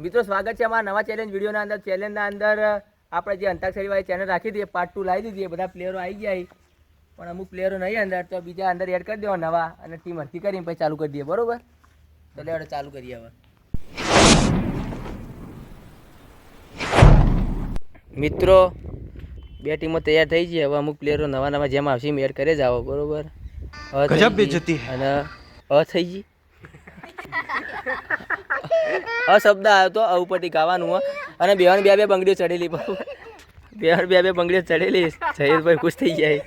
મિત્રો સ્વાગત છે અમારા નવા ચેલેન્જ વિડીયોના અંદર. ચેલેન્જના અંદર આપણે જે અંતાક્ષરીવાળી ચેનલ રાખી હતી પાર્ટ 2 લાવી દીધી. બધા પ્લેયરો આવી ગયા પણ અમુક પ્લેયરો નહીં અંદર, તો બીજા અંદર એડ કરી દેવા નવા અને ટીમ હરકી કરીને પછી ચાલુ કરી દઈએ. બરોબર, તો લેવડે ચાલુ કરીએ હવે. મિત્રો બે ટીમો તૈયાર થઈ છે. હવે અમુક પ્લેયરો નવા નવા જેમ આવશે એમ એડ કરે જ આવો. બરોબર, ગજબ બેઇજ્જતી અને થઈ ગઈ શબ્દ આવ્યો તો ઉપરથી ગાવાનું હોય અને બેવાની બે બંગડીઓ ચડેલી. બે બંગડીઓ ચડેલી. જયેશભાઈ ખુશ થઈ જાય.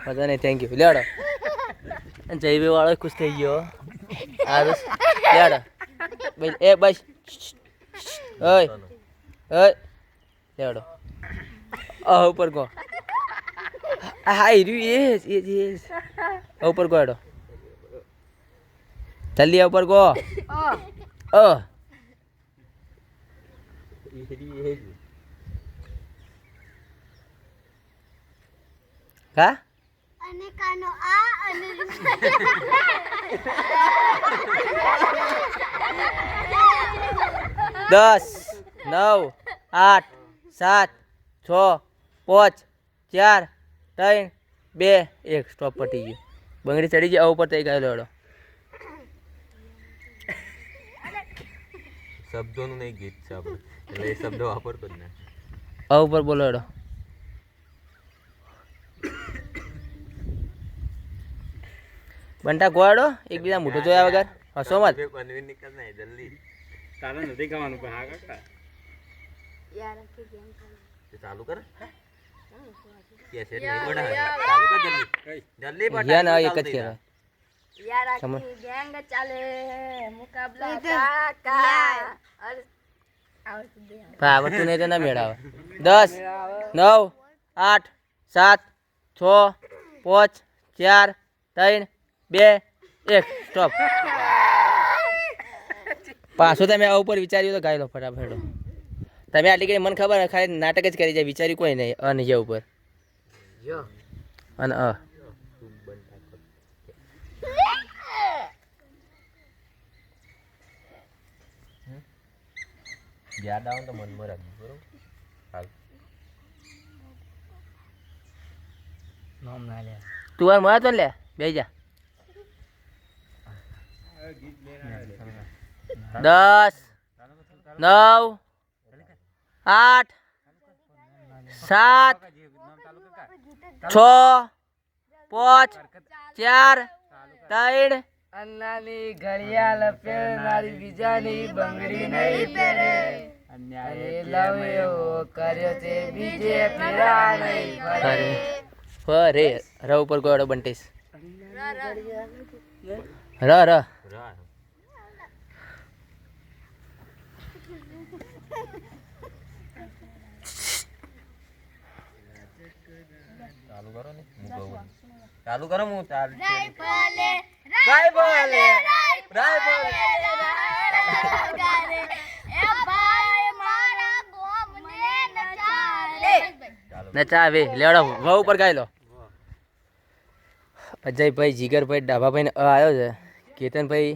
બધા નહીં, થેન્ક યુ. લેડો જયભાઈ વાળો ખુશ થઈ ગયો. લેડો એ બસ લેડો ઉપર કહો. હા એ ઉપર કહો. હેડો જલ્દી ઉપર કહો. હા અને કાનો આ અને 10 9 8 7 6 5 4 3 2 1 સ્ટોપ પટી ગયો. બંગડી ચડી ગઈ. ઉપર થઈ ગયો. લેડો શબ્દોનું નહીં ગીત છે આપણે, એટલે એ શબ્દો વાપરતો જ ના. ઉપર બોલો. હેડો બંટા ગોળો એકબીજા મોઢું જોયા વગર હસો મત. કન્વીન નીકળ ના જલ્દી. તારે નથી ખાવાનું પણ હા કાકા યાર આખી ગેમ તે ચાલુ કર. કેસેટ નહીં બડા. ચાલુ કર જલ્દી. જલ્દી બટા. યા ના એક જ કહેવાય. યાર આખી ગેંગ ચાલે મુકાબલા કાકા આવડતું નહીં તો ના મેળાવે. 10 9 8 7 6 5 4 3 2 1 સ્ટોપ. પાછું તમે આ ઉપર વિચાર્યું તો ગાઈ લો ફટાફટ. તમે આટલી કરી મને ખબર ખાલી નાટક જ કરી જાય. વિચાર્યું કોઈ નહીં. અન જે ઉપર અને યાદ આવે તો મનમાં રાખજો. બરોબર, હાલ તું વાર મળે તો લે બે જા. 10 9 8 7 6 5 4 3 અન્નાની ઘડિયાળ પહેરનારી બીજાની બંગડી નહીં પહેરે. અરે લવ્યો કર્યો તે બીજે ફેરા નહીં ફરે. ફરે ર ઉપર ગોળો બંટીશ. ર ર રા. ચાલુ કરો ને. ચાલુ કરો. હું ચાલ રાય ભલે રાય બોલે રાય ભલે ગારે એ ભાઈ મારા ગોમને નચારે. નચાવે. લેવડો વ ઉપર ગાઈ લો. અજયભાઈ, જીગરભાઈ, ડાભાભાઈ ને આવ્યો છે. કેતનભાઈ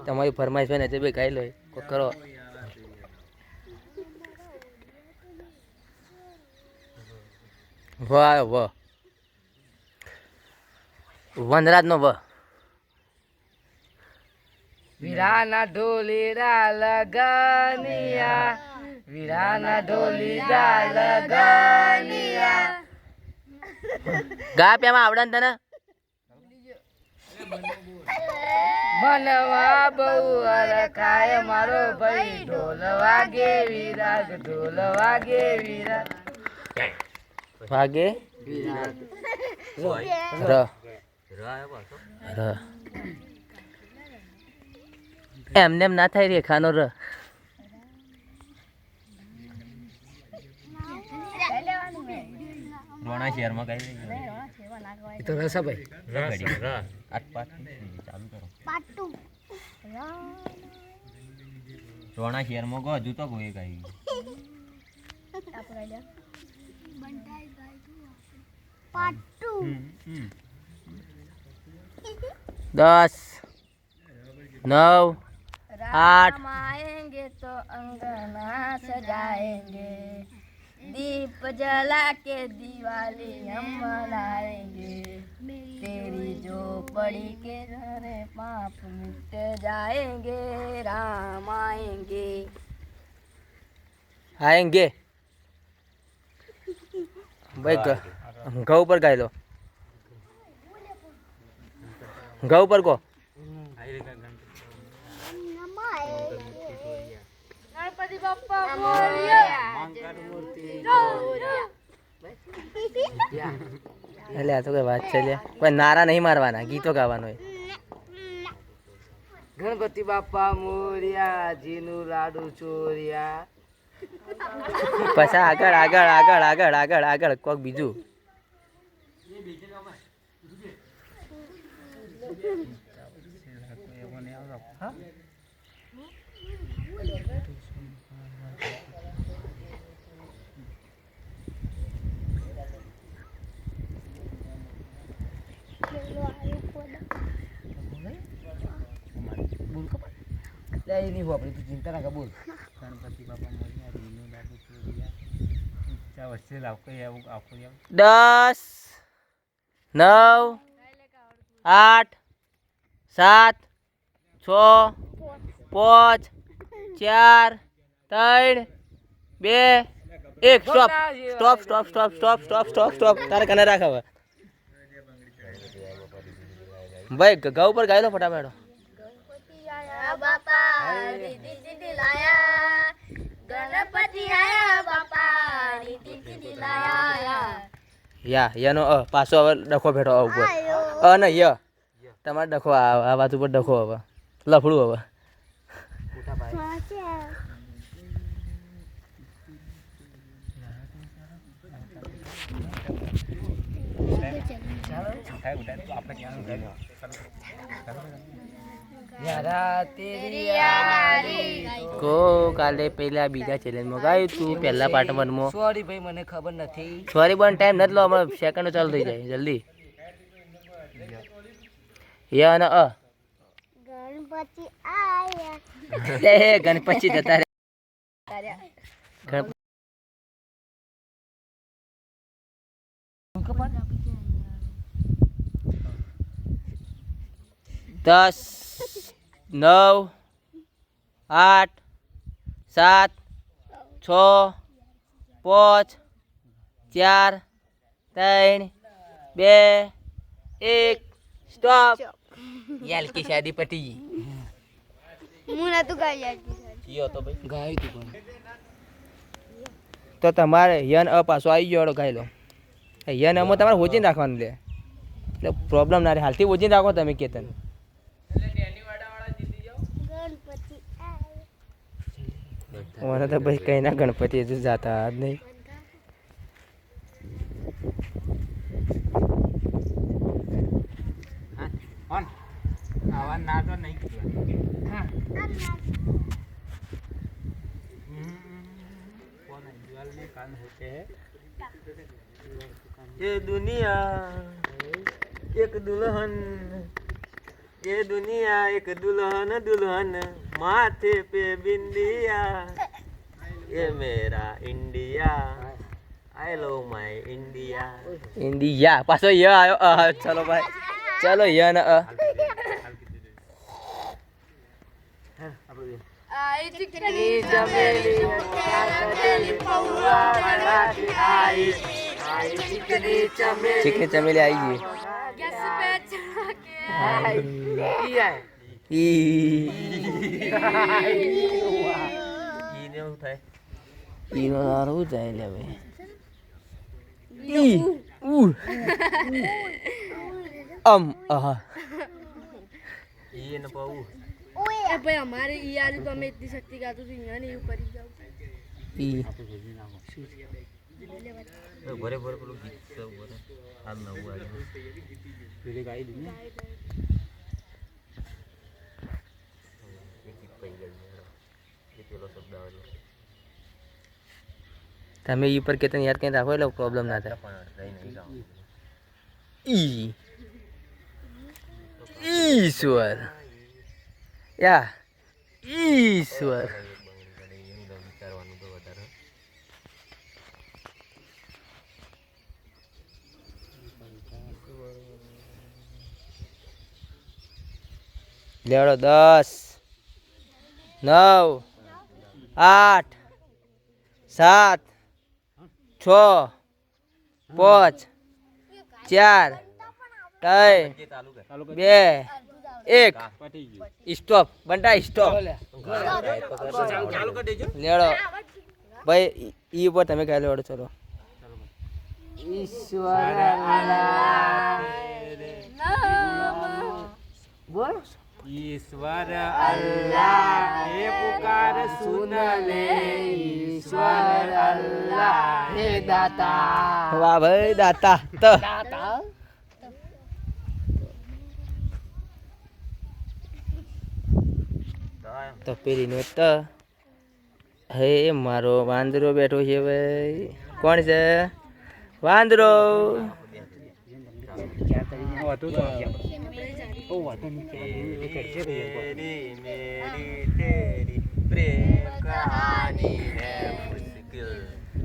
તમારી ફરમાઈશ ભાઈ અજયભાઈ ગાઈ લો. કોક કરો. વ આવ્યો. વ વનરાજ નો વ. વીરાના ઢોલીડા લગનિયા, વીરાના ઢોલીડા લગનિયા. ગા પેમાં આવડે ને તને? મનવા બહુ અરખાય મારો ભાઈ. ઢોલ વાગે વિરાગ, ઢોલ વાગે વિરાગ. વાગે ર રા આવ્યો પાછો. ર એમને એમ ના થાય. રેખાનો ર. રોણા શહેરમાં કઈ તો રસાભાઈ રા. આઠ પાંચ ચાલુ કરો. પાટુ રોણા શહેરમાં ગો હજુ તો કોઈ કઈ. પાટુ 10 9 8 आएंगे तो अंगना सजाएंगे, दीप जला के दिवाली हम मनाएंगे, तेरी झोपड़ी के सारे पाप मिट जाएंगे, राम आएंगे. आएंगे भाई घ ઉપર ગાઈ લો ઘ ઉપર કો ગણપતિ બાપ્પા મોરયા. એટલે આ તો કઈ વાત છે લ્યા કોઈ નારા નહીં મારવાના ગીતો ગાવાનું હોય ગણપતિ બાપ્પા મોર્યા, જીનું લાડુ ચોર્યા. પછી આગળ આગળ આગળ આગળ આગળ આગળ કોક બીજું એની હોપડી તું ચિંતા ના કર, બોલ. ગણપતિ બાપા મોર્યા, જીનું લાડુ ચોર્યા, ઊંચા વચ્ચે લાવકો આવું આખો 10 9 8 7 6 5 4 3 2 1 stop stop stop stop stop stop stop stop તારે કને રાખ હવે ભાઈ ઘ ઉપર ગાઈ લો ફટાફટ બાપા દીદી દીદી લાયા, ગણપતિ આયા બાપા દીદી દીદી લાયા. યા યનો પાછો હવે ડખો ભેટો ઉપર ને ય તમારે ડખો આ વાત ઉપર ડખો હવે લફડું હવે યારા તેરી યારી. કો કાલે પેલા બીજા ચેલેન્જમાં ગાયું તું પહેલા પાર્ટ 1 માં સોરી ભાઈ, મને ખબર નથી. સોરી બન ટાઈમ નથી લો હમણાં સેકન્ડ ચાલુ થઈ જાય જલ્દી ય અને ગણપતિ આયા. લે ગણપતિ જતા રે ગણપતિ 10 9 8 7 6 5 4 3 2 1 સ્ટોપ યાર की शादी पटी હું નતું ગાઈ આવી. યો તો ભાઈ ગાયું તું પણ. તો તમારે યન પાછો આવી ગયો ગાઈ લો યન અમો તમારે હોજીને રાખવાનું લે એટલે પ્રોબ્લેમ ના રહે હાલથી હોજીને રાખો તમે કેતન ગણપતિ આયા. મને તો ભાઈ કઈ ના ગણપતિ હજુ જાતા જ નહીં ઓન આવા ના તો નહીં कौन है दीवार में कान होते हैं ये दुनिया एक दुल्हन, ये दुनिया एक दुल्हन दुल्हन माथे पे बिंदिया, ये मेरा India, I love my India. India પાછો ય આવ્યો ચલો ભાઈ ચલો ય ને આઈ ચીકણી ચમેલી પૌવા વાળાથી આઈ. આઈ ચીકણી ચમેલી ચીકની ચમેલી આવી ગઈ ગેસ पे चढ़ा के ઈ ઈને શું થાય? ઈનો સારું જાય લે ભાઈ ઈ ઉ આહા ઈને પાવું ओए भाई हमारे ये आलू तो हमें इतनी शक्ति का तो यहाँ नहीं ऊपर ही जाओ. ઈ ભરે ભરે પેલું ગીત છે ભરે હાલ નવું આવ્યું पीढ़ी गाई दी ना એ ગીત પઈ ગયું એ પેલો શબ્દ આવ્યો તમે ઈ પર કેતન યાદ કઈ રાખો એટલે પ્રોબ્લેમ ના થાય પણ રહી નહીં ગાવું ઈ ઈશ્વર યા ઈશ્વર લેવડો 10 9 8 7 6 5 4 3 2 1 સ્ટોપ બંટા સ્ટોપ લેવડો ભાઈ ઈ ઉપર તમે કાલે લેવડો ચલો ઈશ્વર અલ્લાહ બોલ ઈશ્વર અલ્લાહ હે પુકાર સુન લે ઈશ્વર અલ્લાહ હે દાતા વાહ ભાઈ દાતા તો દાતા તો પેલીનો તો હે મારો વાંદરો બેઠો છે ભાઈ કોણ છે વાંદરો प्रेम कहानी है मुश्किल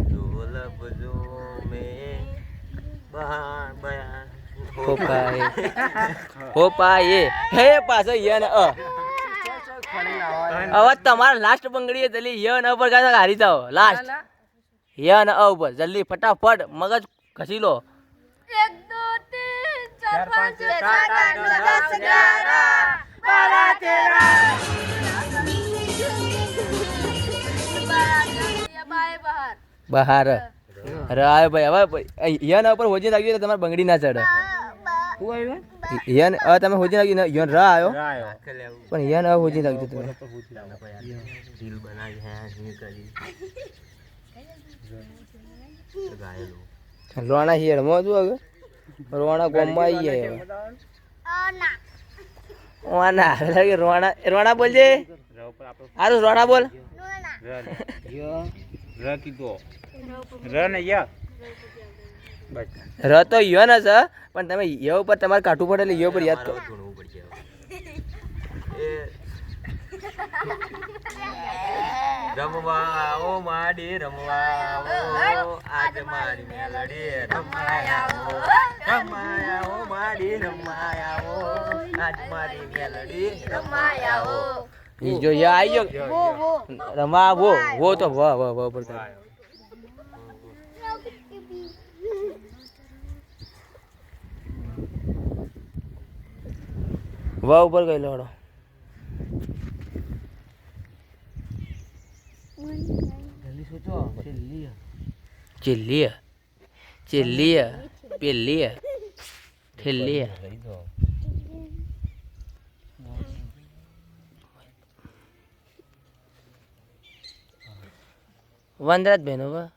जो लफ्जों में बयान હો પાએ હે પાછો યન હવે તમારા લાસ્ટ બંગડીએ જલ્દી યન ઉપર કાઢો હારી જાઓ લાસ્ટ યન ઉપર જલ્દી ફટાફટ મગજ ઘસી લો 1 2 3 4 5 6 7 8 9 10 11 બહાર રાય ભાઈ હવે યન ઉપર હોજી લાગ્યું એટલે તમારે બંગડી ના ચડે યન હવે તમે હોજી લાગ્યું યન રા આવ્યો પણ યન હવે હોજી લાગ્યું તમે दिल बनाई है नहीं करी गायलो રોણા હેડમાં શું હવે રોણા ગોમમાં આવી જાય ઓના લાગે રોણા રોણા બોલજે હારું રોણા બોલ ર કીધો ર ને ય બસ ર તો યો ને છે પણ તમે યો ઉપર તમારે કાઠું પડે એટલે યો ઉપર યાદ કરો ઘણું પડશે રમવા આવો માડી રમવા આવો આજ મારી મેલડી રમાયા આવો માડી રમાયા આવો આજ મારી મેલડી રમાયા આવો ઈ જો યા આઈ ગયો રમા વો તો વાહ વાહ વાહ ઉપર કરે. વાહ ઉપર ગઈ લોડો ચિલ્લીય ચિલ્લીય પેલીય ઠેલીય વંદરાજ બેનો વા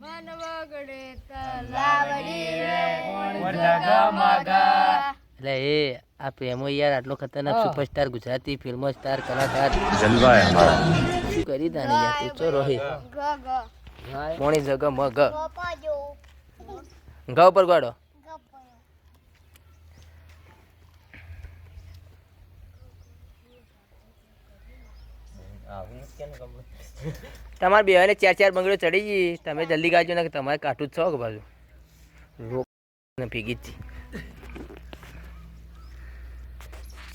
વનવગડે તલાવડી રે એટલે એ આ પ્રેમો યાર આટલો ખતરનાક સુપરસ્ટાર ગુજરાતી ફિલ્મો સ્ટાર કલાકાર શું કરી તાને યાર તું ચો રોહિત મોણી જગ મગ ગ ઉપર ગાડો તમારે બેવાને 4 બંગડીઓ ચડી ગઈ તમે જલ્દી ગાજો ને તમારે કાઠું જ છો કે બાજુ રોક ભેગી જ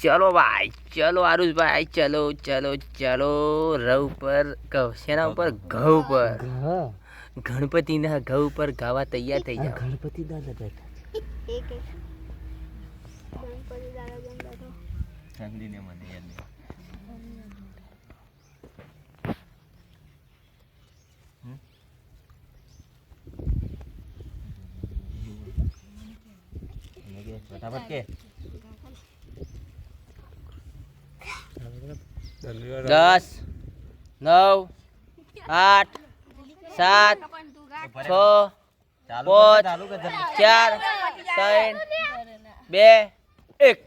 ચલો ભાઈ ચલો આરુષભાઈ ચલો ચલો ચલો રવ પર કહો શેના ઉપર ઘઉ પર ગણપતિના ઘઉ પર ગાવા તૈયાર થઈ જાઓ ગણપતિ દાદા બેઠા ઠંડીને મને યાદ નહીં फटाफट के 10 9 8 7 6 चालू 5 चालू कर जल्दी 4 3 2 1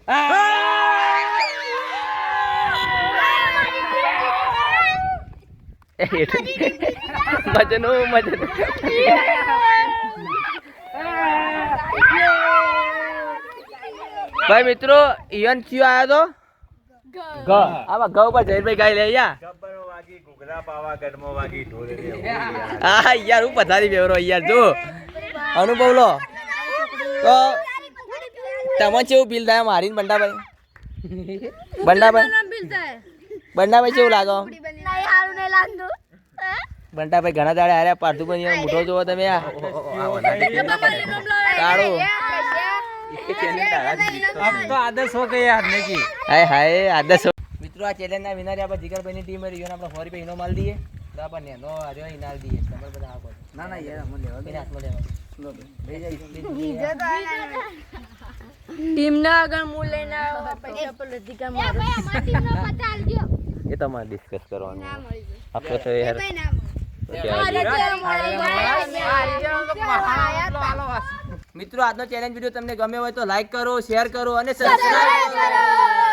મજનુ મજનુ ભાઈ મિત્રો ઈવન ક્યુ આવ્યો તો ગ આમાં ગ ઉપર જયભાઈ ગાઈ લે યા ગબ્બરો વાગી ઘૂઘરા પાવાગઢમાં વાગી ઢોલે રે હા યાર હું પથારી બેવરો યાર જો અનુભવ લો તો તમે કેવું ફીલ થાય મારીને બંડાભાઈ બંડાભાઈ નામ મિલતા હે બંડાભાઈ કેવું લાગો નહીં હારું નહીં લાગતું બંટાભાઈ ઘણા દાડે હાર્યા પાર્થુ પણ એનો મોઢો જોવો તમે આ કાળું अब तो आदर्श हो गए यार नहीं હાય હાય આદર્શ મિત્રો આ ચેલેન્જના વિનર આપણે જીગરભાઈની ટીમ રહી આપણે 100 રૂપિયા ઇનામ આલી દઈએ તો આપણને નો આર્યો ઇનામ દઈએ તમે બધા આપો ના ના યાર અમને લેવા એને હાથમાં લેવા લઈ જાય ટીમ ના આગળ હું લઈને આવ્યો પૈસા પર અધિકાર મારો એ તમારે ડિસ્કસ કરવાનું આપણે તો યાર મિત્રો આજનો ચેલેન્જ વિડીયો તમને ગમ્યો હોય તો લાઈક કરો શેર કરો અને સબસ્ક્રાઇબ કરો